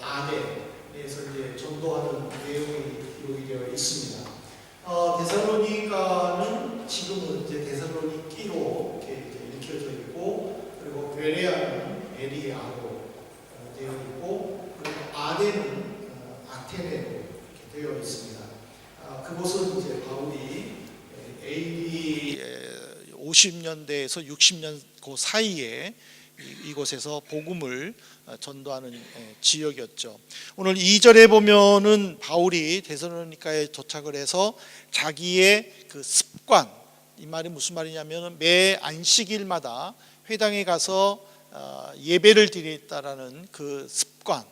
아덴에서 이제 전도하는 내용이 기록이 되어 있습니다. 데살로니가는 지금은 이제 데살로니키로 이렇게 읽혀져 있고, 그리고 베레아는 베리아로 되어 있고, 그리고 아덴은 아테네로 이렇게 되어 있습니다. 그곳은 이제 바울이 AD 50년대에서 60년 그 사이에 이곳에서 복음을 전도하는 지역이었죠. 오늘 2절에 보면은 바울이 데살로니가에 도착을 해서 자기의 그 습관, 이 말이 무슨 말이냐면 매 안식일마다 회당에 가서 예배를 드리겠다라는 그 습관,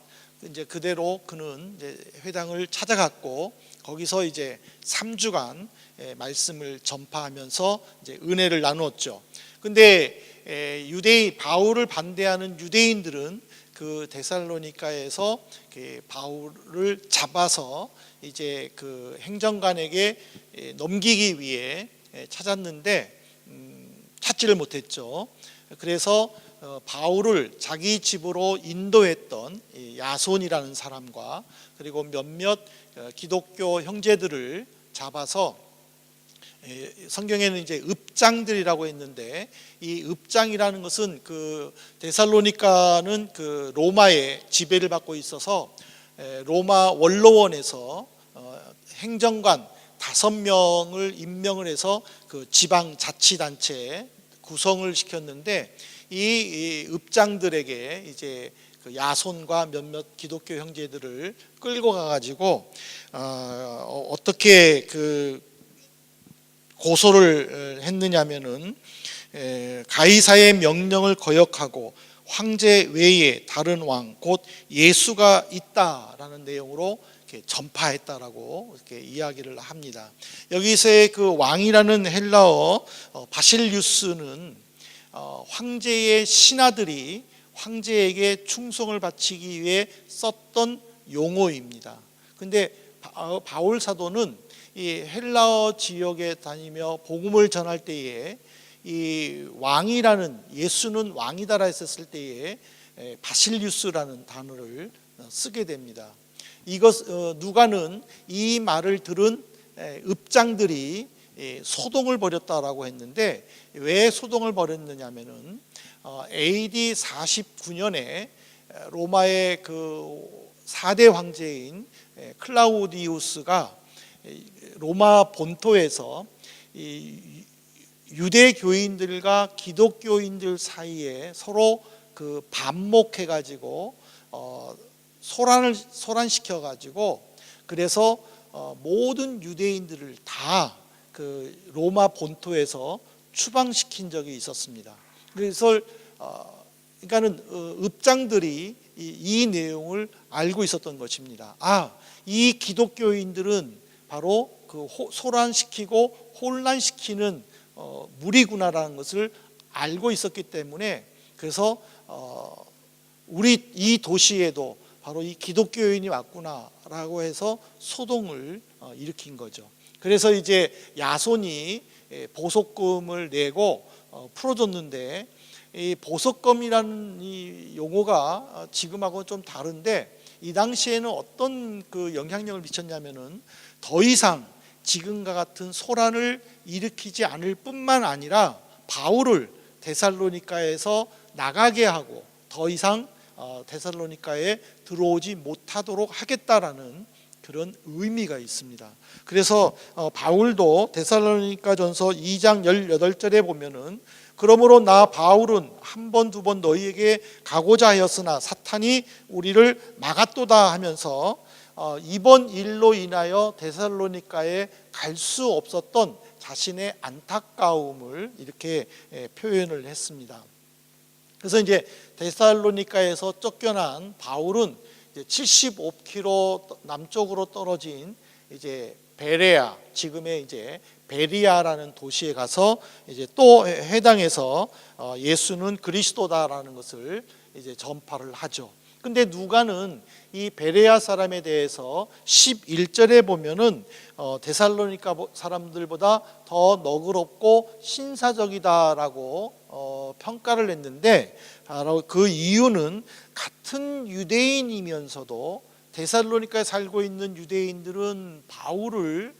이제 그대로 그는 이제 회당을 찾아갔고 거기서 이제 3주간 말씀을 전파하면서 이제 은혜를 나누었죠. 근데 바울을 반대하는 유대인들은 그 데살로니가에서 바울을 잡아서 이제 그 행정관에게 넘기기 위해 찾았는데 찾지를 못했죠. 그래서 바울을 자기 집으로 인도했던 야손이라는 사람과 그리고 몇몇 기독교 형제들을 잡아서 성경에는 이제 읍장들이라고 했는데 이 읍장이라는 것은 그 데살로니가는 그 로마의 지배를 받고 있어서 로마 원로원에서 행정관 5명을 임명을 해서 그 지방 자치단체에 구성을 시켰는데 이 읍장들에게 이제 그 야손과 몇몇 기독교 형제들을 끌고 가가지고 어떻게 그 고소를 했느냐면은 가이사의 명령을 거역하고 황제 외에 다른 왕 곧 예수가 있다라는 내용으로 이렇게 전파했다라고 이렇게 이야기를 합니다. 여기서의 그 왕이라는 헬라어 바실리우스는 황제의 신하들이 황제에게 충성을 바치기 위해 썼던 용어입니다. 근데 바울 사도는 이 헬라어 지역에 다니며 복음을 전할 때에 이 왕이라는 예수는 왕이다라 했었을 때에 바실리우스라는 단어를 쓰게 됩니다. 이것 누가는 이 말을 들은 읍장들이 소동을 벌였다라고 했는데 왜 소동을 벌였느냐면은 AD 49년에 로마의 그 4대 황제인 클라우디우스가 로마 본토에서 유대교인들과 기독교인들 사이에 서로 그 반목해 가지고 소란시켜 가지고 그래서 모든 유대인들을 다 그 로마 본토에서 추방시킨 적이 있었습니다. 그래서 그러니까는 읍장들이 이 내용을 알고 있었던 것입니다. 이 기독교인들은 바로 그 소란시키고 혼란시키는 무리구나라는 것을 알고 있었기 때문에 그래서 우리 이 도시에도 바로 이 기독교인이 왔구나라고 해서 소동을 일으킨 거죠. 그래서 이제 야손이 보석금을 내고 풀어줬는데 이 보석금이라는 이 용어가 지금하고 좀 다른데 이 당시에는 어떤 그 영향력을 미쳤냐면은 더 이상 지금과 같은 소란을 일으키지 않을 뿐만 아니라 바울을 데살로니가에서 나가게 하고 더 이상 데살로니가에 들어오지 못하도록 하겠다라는 그런 의미가 있습니다. 그래서 바울도 데살로니가전서 2장 18절에 보면은 그러므로 나 바울은 한 번 두 번 너희에게 가고자 하였으나 사탄이 우리를 막았도다 하면서 이번 일로 인하여 데살로니가에 갈 수 없었던 자신의 안타까움을 이렇게 표현을 했습니다. 그래서 이제 데살로니가에서 쫓겨난 바울은 이제 75km 남쪽으로 떨어진 이제 베레아, 지금의 이제 베리아라는 도시에 가서 이제 또 회당에서 예수는 그리스도다라는 것을 이제 전파를 하죠. 근데 누가는 이 베레아 사람에 대해서 11절에 보면은 데살로니가 사람들보다 더 너그럽고 신사적이다라고 평가를 했는데, 바로 그 이유는 같은 유대인이면서도 데살로니카에 살고 있는 유대인들은 바울을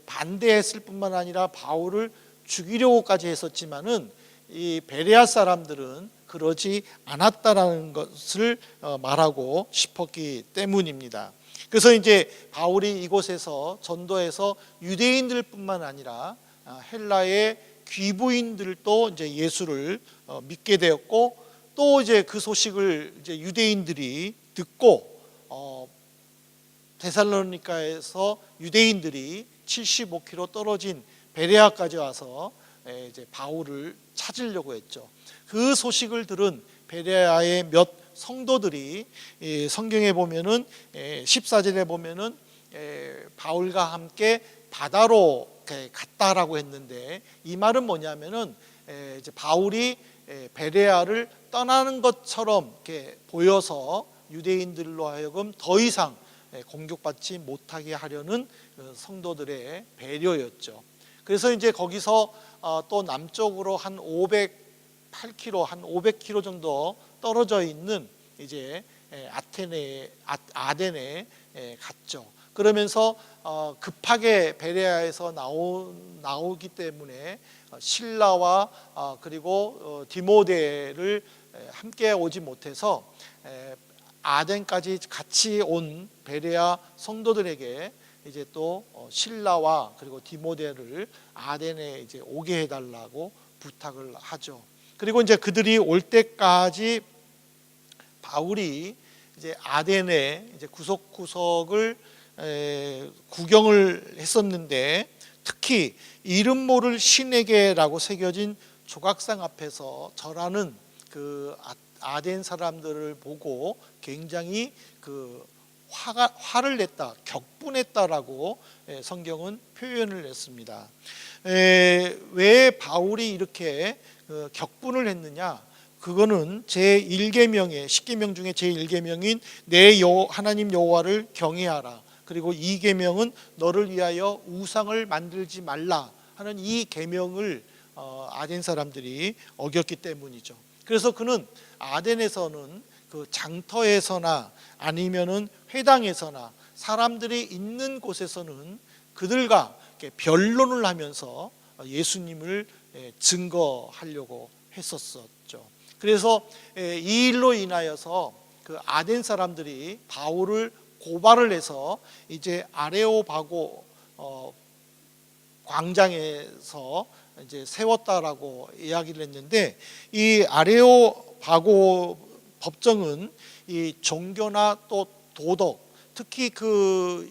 반대했을 뿐만 아니라 바울을 죽이려고까지 했었지만은 이 베레아 사람들은 그러지 않았다라는 것을 말하고 싶었기 때문입니다. 그래서 이제 바울이 이곳에서 전도해서 유대인들뿐만 아니라 헬라의 귀부인들도 이제 예수를 믿게 되었고, 또 이제 그 소식을 이제 유대인들이 듣고 데살로니가에서 유대인들이 75km 떨어진 베레아까지 와서 이제 바울을 찾으려고 했죠. 그 소식을 들은 베레아의 몇 성도들이 성경에 보면은 14절에 보면은 바울과 함께 바다로 갔다라고 했는데, 이 말은 뭐냐면은 이제 바울이 베레아를 떠나는 것처럼 이렇게 보여서 유대인들로 하여금 더 이상 공격받지 못하게 하려는 성도들의 배려였죠. 그래서 이제 거기서 또 남쪽으로 한 508km, 한 500km 정도 떨어져 있는 이제 아덴에 갔죠. 그러면서 급하게 베레아에서 나오기 때문에 실라와 그리고 디모데를 함께 오지 못해서 아덴까지 같이 온 베레아 성도들에게 이제 또 실라와 그리고 디모데를 아덴에 이제 오게 해달라고 부탁을 하죠. 그리고 이제 그들이 올 때까지 바울이 이제 아덴의 이제 구석구석을 구경을 했었는데, 특히 이름 모를 신에게라고 새겨진 조각상 앞에서 절하는 그 아덴 사람들을 보고 굉장히 그 화를 냈다, 격분했다라고 성경은 표현을 했습니다. 왜 바울이 이렇게 격분을 했느냐? 그거는 제1계명의 10계명 중에 제1계명인 내 하나님 여호와를 경외하라, 그리고 2계명은 너를 위하여 우상을 만들지 말라 하는 이 계명을 아덴 사람들이 어겼기 때문이죠. 그래서 그는 아덴에서는 그 장터에서나 아니면은 회당에서나 사람들이 있는 곳에서는 그들과 변론을 하면서 예수님을 증거하려고 했었죠. 그래서 이 일로 인하여서 그 아덴 사람들이 바울을 고발을 해서 이제 아레오바고 광장에서 이제 세웠다라고 이야기를 했는데, 이 아레오바고 법정은 이 종교나 또 도덕, 특히 그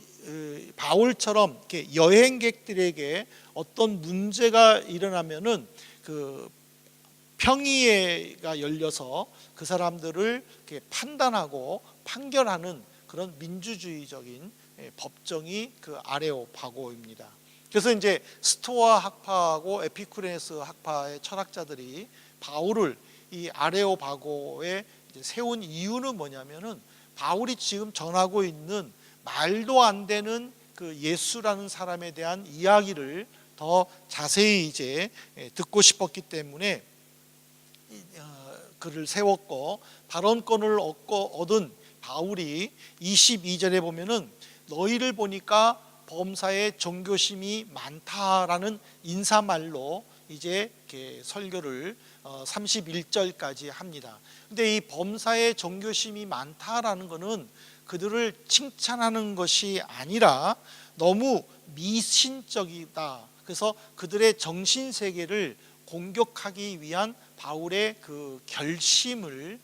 바울처럼 이렇게 여행객들에게 어떤 문제가 일어나면은 그 평의회가 열려서 그 사람들을 이렇게 판단하고 판결하는 그런 민주주의적인 법정이 그 아레오바고입니다. 그래서 이제 스토아 학파하고 에피쿠레스 학파의 철학자들이 바울을 이 아레오바고에 세운 이유는 뭐냐면은 바울이 지금 전하고 있는 말도 안 되는 그 예수라는 사람에 대한 이야기를 더 자세히 이제 듣고 싶었기 때문에 그를 세웠고, 발언권을 얻은 바울이 22절에 보면은 너희를 보니까 범사에 종교심이 많다라는 인사말로 이제 설교를 31절까지 합니다. 근데 이 범사에 종교심이 많다라는 것은 그들을 칭찬하는 것이 아니라 너무 미신적이다. 그래서 그들의 정신세계를 공격하기 위한 바울의 그 결심을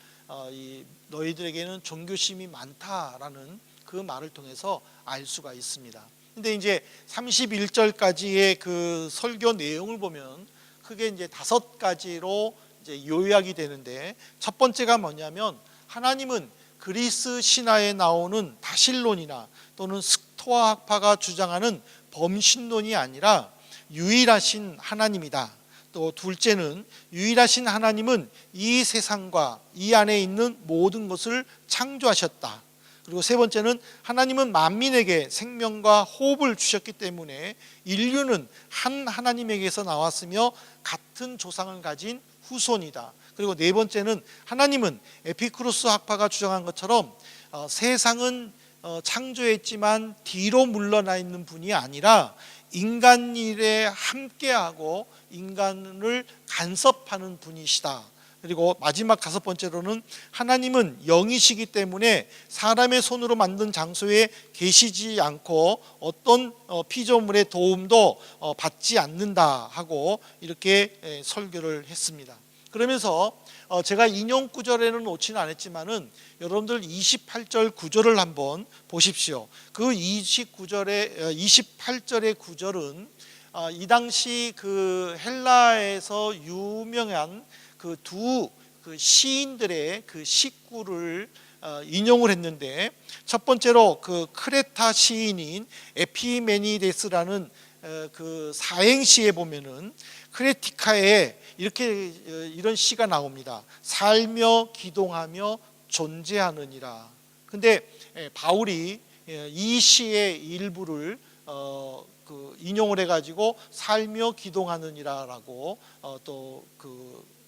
너희들에게는 종교심이 많다라는 그 말을 통해서 알 수가 있습니다. 근데 이제 31절까지의 그 설교 내용을 보면 크게 이제 5가지로 이제 요약이 되는데, 첫 번째가 뭐냐면 하나님은 그리스 신화에 나오는 다실론이나 또는 스토아 학파가 주장하는 범신론이 아니라 유일하신 하나님이다. 또 또 둘째는 유일하신 하나님은 이 세상과 이 안에 있는 모든 것을 창조하셨다. 그리고 세 번째는 하나님은 만민에게 생명과 호흡을 주셨기 때문에 인류는 한 하나님에게서 나왔으며 같은 조상을 가진 후손이다. 그리고 네 번째는 하나님은 에피쿠로스 학파가 주장한 것처럼 세상은 창조했지만 뒤로 물러나 있는 분이 아니라 인간 일에 함께하고 인간을 간섭하는 분이시다. 그리고 마지막 다섯 번째로는 하나님은 영이시기 때문에 사람의 손으로 만든 장소에 계시지 않고 어떤 피조물의 도움도 받지 않는다 하고 이렇게 설교를 했습니다. 그러면서 제가 인용 구절에는 놓지는 않았지만은 여러분들 28절 구절을 한번 보십시오. 그 28절의 구절은 이 당시 그 헬라에서 유명한 그 두 시인들의 그 시구를 인용을 했는데, 첫 번째로 그 크레타 시인인 에피메니데스라는 그 사행시에 보면은 크레티카에 이런 시가 나옵니다. 살며 기동하며 존재하느니라. 근데 바울이 이 시의 일부를 인용을 해가지고 살며 기동하느니라라고 또 그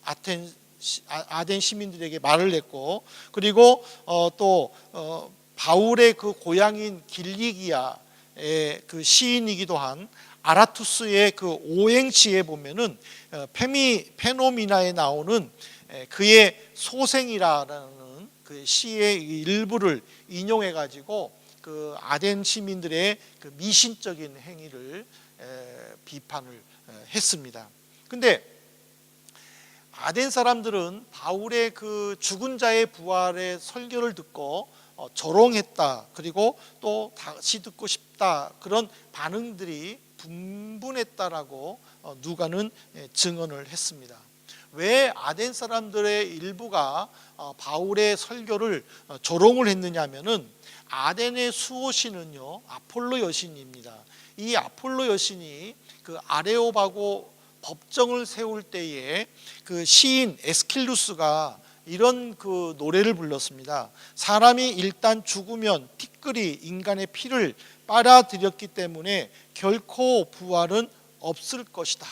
아덴 시민들에게 말을 했고, 그리고 또 바울의 그 고향인 길리기아의 그 시인이기도 한 아라투스의 그 오행시에 보면은 페노미나에 나오는 그의 소생이라는 그 시의 일부를 인용해 가지고 그 아덴 시민들의 그 미신적인 행위를 비판을 했습니다. 근데 아덴 사람들은 바울의 그 죽은 자의 부활의 설교를 듣고 조롱했다. 그리고 또 다시 듣고 싶다. 그런 반응들이 분분했다라고 누가는 증언을 했습니다. 왜 아덴 사람들의 일부가 바울의 설교를 조롱을 했느냐면은 아덴의 수호신은요 아폴로 여신입니다. 이 아폴로 여신이 그 아레오바고 법정을 세울 때에 그 시인 에스킬루스가 이런 그 노래를 불렀습니다. 사람이 일단 죽으면 티끌이 인간의 피를 빨아들였기 때문에 결코 부활은 없을 것이다.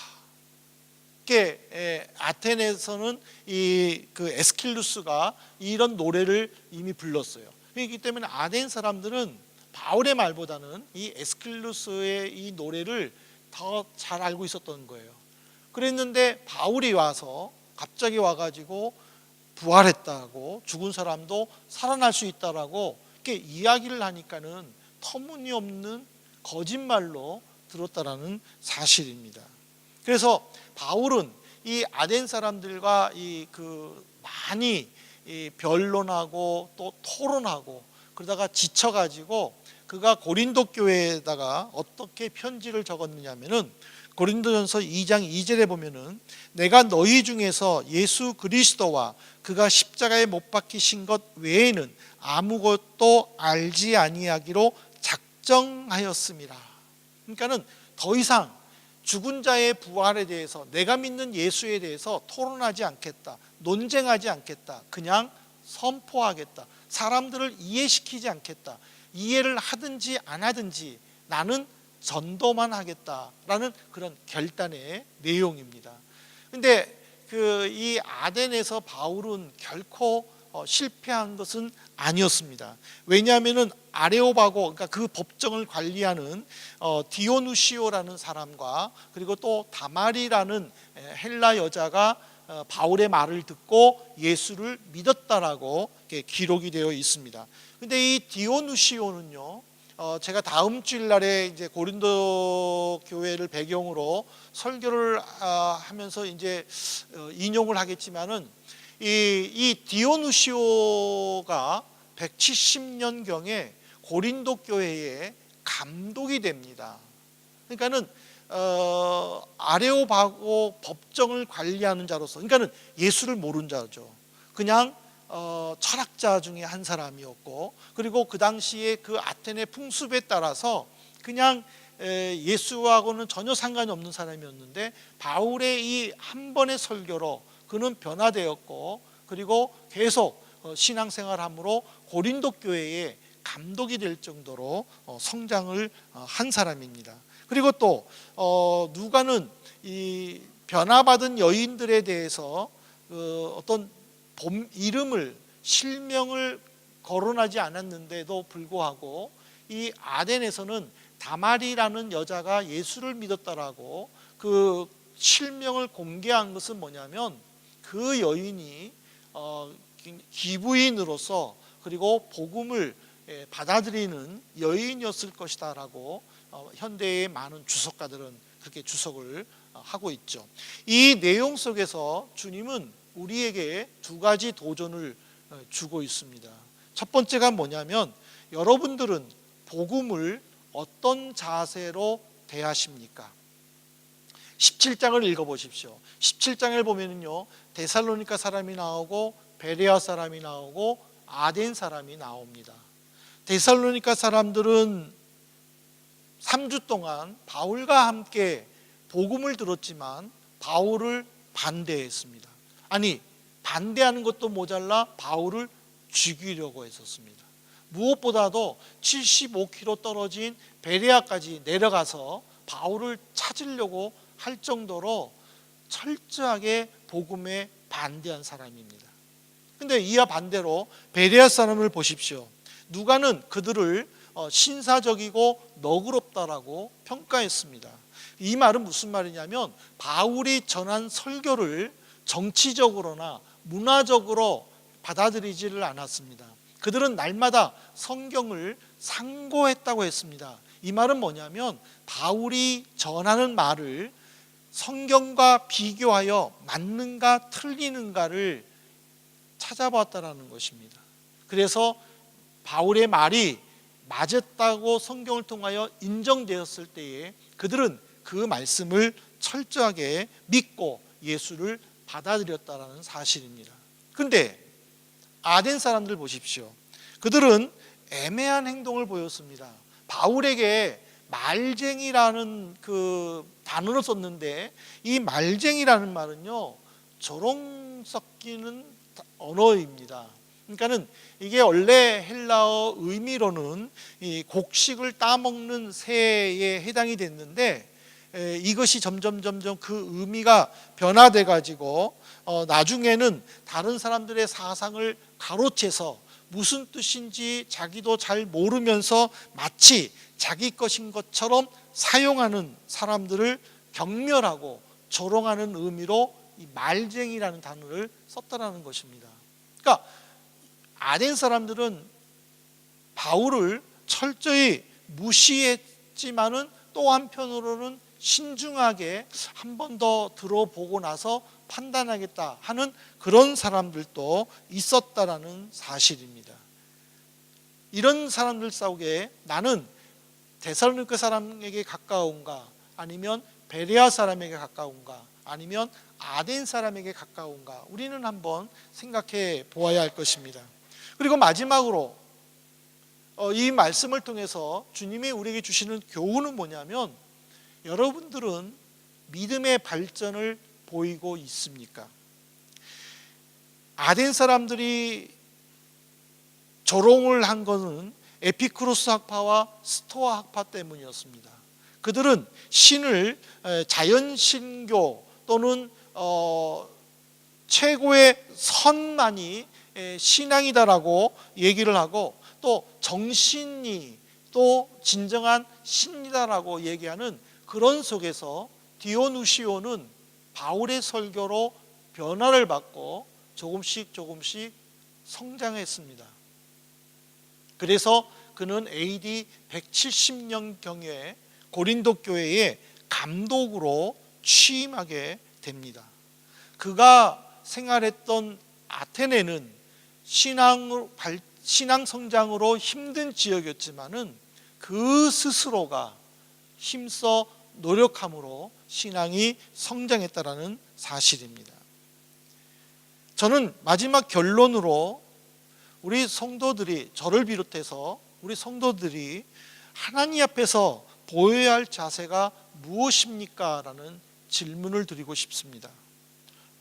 이렇게 아테네에서는 이 그 에스킬루스가 이런 노래를 이미 불렀어요. 그렇기 때문에 아덴 사람들은 바울의 말보다는 이 에스킬루스의 이 노래를 더 잘 알고 있었던 거예요. 그랬는데 바울이 와서 갑자기 와가지고 부활했다고, 죽은 사람도 살아날 수 있다라고 이렇게 이야기를 하니까는 터무니없는 거짓말로 들었다라는 사실입니다. 그래서 바울은 이 아덴 사람들과 많이 변론하고 또 토론하고 그러다가 지쳐가지고 그가 고린도 교회에다가 어떻게 편지를 적었느냐면은 고린도전서 2장 2절에 보면은 내가 너희 중에서 예수 그리스도와 그가 십자가에 못 박히신 것 외에는 아무것도 알지 아니하기로 작정하였습니다. 그러니까는 더 이상 죽은 자의 부활에 대해서, 내가 믿는 예수에 대해서 토론하지 않겠다, 논쟁하지 않겠다, 그냥 선포하겠다, 사람들을 이해시키지 않겠다, 이해를 하든지 안 하든지 나는 전도만 하겠다라는 그런 결단의 내용입니다. 근데 이 아덴에서 바울은 결코 실패한 것은 아니었습니다. 왜냐하면은 아레오바고, 그러니까 그 법정을 관리하는 디오누시오라는 사람과 그리고 또 다마리라는 헬라 여자가 바울의 말을 듣고 예수를 믿었다라고 기록이 되어 있습니다. 근데 이 디오누시오는요, 제가 다음 주일날에 이제 고린도 교회를 배경으로 설교를 하면서 이제 인용을 하겠지만은 이 디오누시오가 170년경에 고린도 교회에 감독이 됩니다. 그러니까는 아레오바고 법정을 관리하는 자로서, 그러니까는 예수를 모르는 자죠. 그냥 철학자 중에 한 사람이었고, 그리고 그 당시에 그 아테네 풍습에 따라서 그냥 예수하고는 전혀 상관이 없는 사람이었는데 바울의 이 한 번의 설교로 그는 변화되었고, 그리고 계속 신앙생활함으로 고린도 교회에 감독이 될 정도로 성장을 한 사람입니다. 그리고 또 누가는 이 변화받은 여인들에 대해서 어떤 이름을, 실명을 거론하지 않았는데도 불구하고 이 아덴에서는 다말이라는 여자가 예수를 믿었다라고 그 실명을 공개한 것은 뭐냐면, 그 여인이 기부인으로서 그리고 복음을 받아들이는 여인이었을 것이다라고 현대의 많은 주석가들은 그렇게 주석을 하고 있죠. 이 내용 속에서 주님은 우리에게 두 가지 도전을 주고 있습니다. 첫 번째가 뭐냐면, 여러분들은 복음을 어떤 자세로 대하십니까? 17장을 읽어보십시오. 17장을 보면요, 데살로니가 사람이 나오고 베레아 사람이 나오고 아덴 사람이 나옵니다. 데살로니가 사람들은 3주 동안 바울과 함께 복음을 들었지만 바울을 반대했습니다. 아니, 반대하는 것도 모자라 바울을 죽이려고 했었습니다. 무엇보다도 75km 떨어진 베레아까지 내려가서 바울을 찾으려고 할 정도로 철저하게 복음에 반대한 사람입니다. 근데 이와 반대로 베레아 사람을 보십시오. 누가는 그들을 신사적이고 너그럽다라고 평가했습니다. 이 말은 무슨 말이냐면, 바울이 전한 설교를 정치적으로나 문화적으로 받아들이지를 않았습니다. 그들은 날마다 성경을 상고했다고 했습니다. 이 말은 뭐냐면, 바울이 전하는 말을 성경과 비교하여 맞는가 틀리는가를 찾아봤다라는 것입니다. 그래서 바울의 말이 맞았다고 성경을 통하여 인정되었을 때에 그들은 그 말씀을 철저하게 믿고 예수를 받아들였다라는 사실입니다. 그런데 아덴 사람들 보십시오. 그들은 애매한 행동을 보였습니다. 바울에게 말쟁이라는 그 단어를 썼는데, 이 말쟁이라는 말은요, 조롱 섞이는 언어입니다. 그러니까는 이게 원래 헬라어 의미로는 이 곡식을 따먹는 새에 해당이 됐는데, 이것이 점점 그 의미가 변화돼 가지고 나중에는 다른 사람들의 사상을 가로채서 무슨 뜻인지 자기도 잘 모르면서 마치 자기 것인 것처럼 사용하는 사람들을 경멸하고 조롱하는 의미로 이 말쟁이라는 단어를 썼다라는 것입니다. 그러니까 아덴 사람들은 바울을 철저히 무시했지만은 또 한편으로는 신중하게 한 번 더 들어보고 나서 판단하겠다 하는 그런 사람들도 있었다라는 사실입니다. 이런 사람들 속에 나는 데살로니가 사람에게 가까운가, 아니면 베레아 사람에게 가까운가, 아니면 아덴 사람에게 가까운가, 우리는 한번 생각해 보아야 할 것입니다. 그리고 마지막으로 이 말씀을 통해서 주님이 우리에게 주시는 교훈은 뭐냐면, 여러분들은 믿음의 발전을 보이고 있습니까? 아덴 사람들이 조롱을 한 것은 에피쿠로스 학파와 스토아 학파 때문이었습니다. 그들은 신을 자연신교 또는 최고의 선만이 신앙이다라고 얘기를 하고, 또 정신이 또 진정한 신이다라고 얘기하는 그런 속에서 디오누시오는 바울의 설교로 변화를 받고 조금씩 성장했습니다. 그래서 그는 AD 170년경에 고린도 교회의 감독으로 취임하게 됩니다. 그가 생활했던 아테네는 신앙 성장으로 힘든 지역이었지만은 그 스스로가 힘써 노력함으로 신앙이 성장했다라는 사실입니다. 저는 마지막 결론으로 우리 성도들이, 저를 비롯해서 우리 성도들이 하나님 앞에서 보여야 할 자세가 무엇입니까? 라는 질문을 드리고 싶습니다.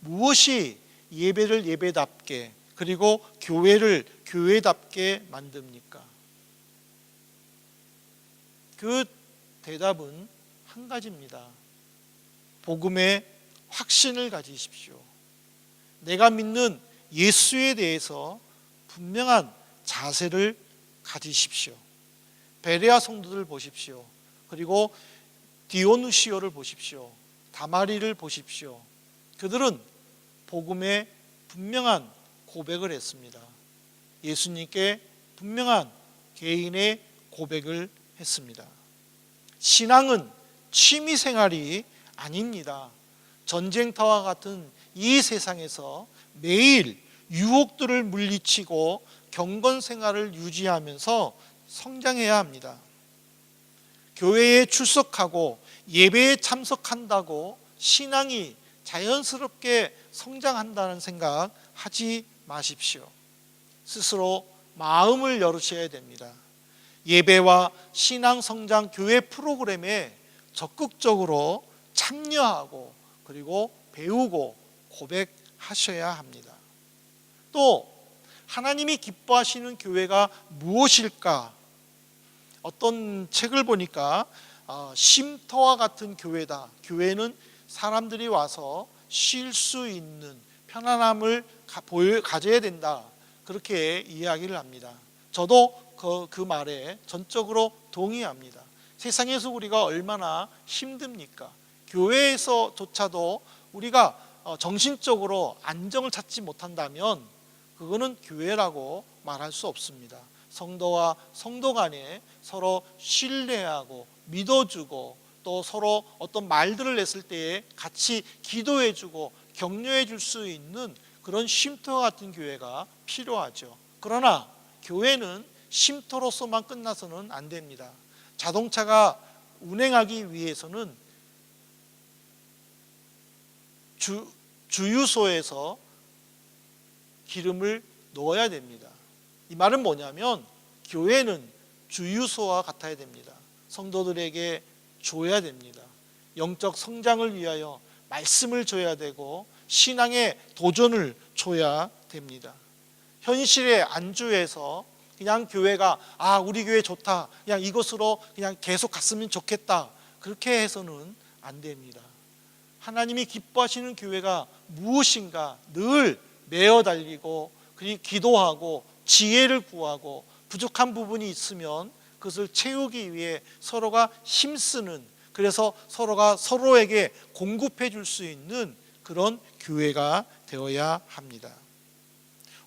무엇이 예배를 예배답게, 그리고 교회를 교회답게 만듭니까? 그 대답은 한 가지입니다. 복음의 확신을 가지십시오. 내가 믿는 예수에 대해서 분명한 자세를 가지십시오. 베레아 성도들 보십시오. 그리고 디오누시오를 보십시오. 다마리를 보십시오. 그들은 복음의 분명한 고백을 했습니다. 예수님께 분명한 개인의 고백을 했습니다. 신앙은 취미생활이 아닙니다. 전쟁터와 같은 이 세상에서 매일 유혹들을 물리치고 경건생활을 유지하면서 성장해야 합니다. 교회에 출석하고 예배에 참석한다고 신앙이 자연스럽게 성장한다는 생각 하지 마십시오. 스스로 마음을 열으셔야 됩니다. 예배와 신앙 성장 교회 프로그램에 적극적으로 참여하고 그리고 배우고 고백하셔야 합니다. 또 하나님이 기뻐하시는 교회가 무엇일까? 어떤 책을 보니까 쉼터와 같은 교회다. 교회는 사람들이 와서 쉴 수 있는 편안함을 가져야 된다. 그렇게 이야기를 합니다. 저도 그 말에 전적으로 동의합니다. 세상에서 우리가 얼마나 힘듭니까? 교회에서조차도 우리가 정신적으로 안정을 찾지 못한다면 그거는 교회라고 말할 수 없습니다. 성도와 성도 간에 서로 신뢰하고 믿어주고 또 서로 어떤 말들을 냈을 때에 같이 기도해주고 격려해 줄 수 있는 그런 쉼터 같은 교회가 필요하죠. 그러나 교회는 쉼터로서만 끝나서는 안 됩니다. 자동차가 운행하기 위해서는 주유소에서 기름을 넣어야 됩니다. 이 말은 뭐냐면 교회는 주유소와 같아야 됩니다. 성도들에게 줘야 됩니다. 영적 성장을 위하여 말씀을 줘야 되고 신앙의 도전을 줘야 됩니다. 현실에 안주해서 그냥 교회가 우리 교회 좋다, 그냥 이것으로 그냥 계속 갔으면 좋겠다, 그렇게 해서는 안 됩니다. 하나님이 기뻐하시는 교회가 무엇인가 늘 매어 달리고 그리고 기도하고 지혜를 구하고 부족한 부분이 있으면 그것을 채우기 위해 서로가 힘쓰는, 그래서 서로가 서로에게 공급해 줄 수 있는 그런 교회가 되어야 합니다.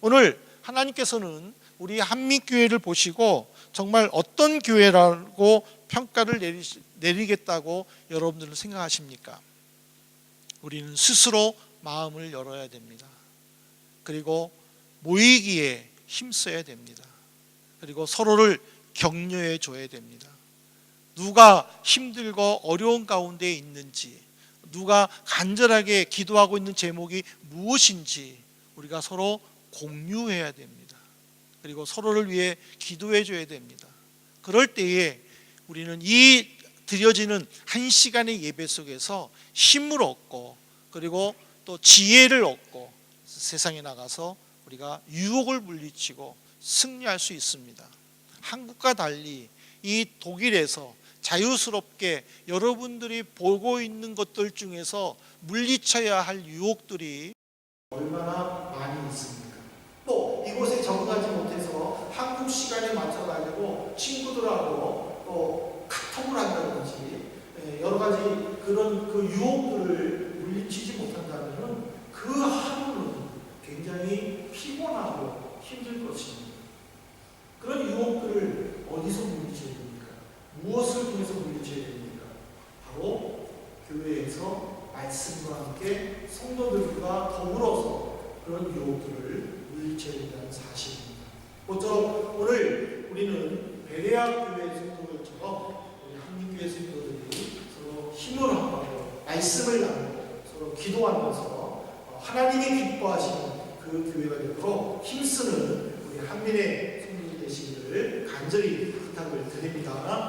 오늘 하나님께서는 우리 한민교회를 보시고 정말 어떤 교회라고 평가를 내리겠다고 여러분들은 생각하십니까? 우리는 스스로 마음을 열어야 됩니다. 그리고 모이기에 힘써야 됩니다. 그리고 서로를 격려해 줘야 됩니다. 누가 힘들고 어려운 가운데 있는지, 누가 간절하게 기도하고 있는 제목이 무엇인지 우리가 서로 공유해야 됩니다. 그리고 서로를 위해 기도해 줘야 됩니다. 그럴 때에 우리는 이 드려지는 한 시간의 예배 속에서 힘을 얻고 그리고 또 지혜를 얻고 세상에 나가서 우리가 유혹을 물리치고 승리할 수 있습니다. 한국과 달리 이 독일에서 자유스럽게 여러분들이 보고 있는 것들 중에서 물리쳐야 할 유혹들이 얼마나 많이 있습니까? 또 이곳에 적응하지 못해서 한국 시간에 맞춰가지고 친구들하고 또 카톡을 한다든지 여러 가지 그런 그 유혹들을 물리치지 못한다면 그 하루는 굉장히 피곤하고 힘들 것입니다. 그런 유혹들을 어디서 물리쳐야 됩니까? 무엇을 통해서 물리쳐야 됩니까? 바로 교회에서 말씀과 함께 성도들과 더불어서 그런 유혹들을 물리쳐야 된다는 사실입니다. 모쪼록 오늘 우리는 베레아 교회 성도들처럼 우리 한민교회 성도들이 서로 힘을 합하고 말씀을 나누고 서로 기도하면서 하나님이 기뻐하시는 그 교회가 되도록 힘쓰는 우리 한민의 성도들 되시기를 간절히 부탁을 드립니다.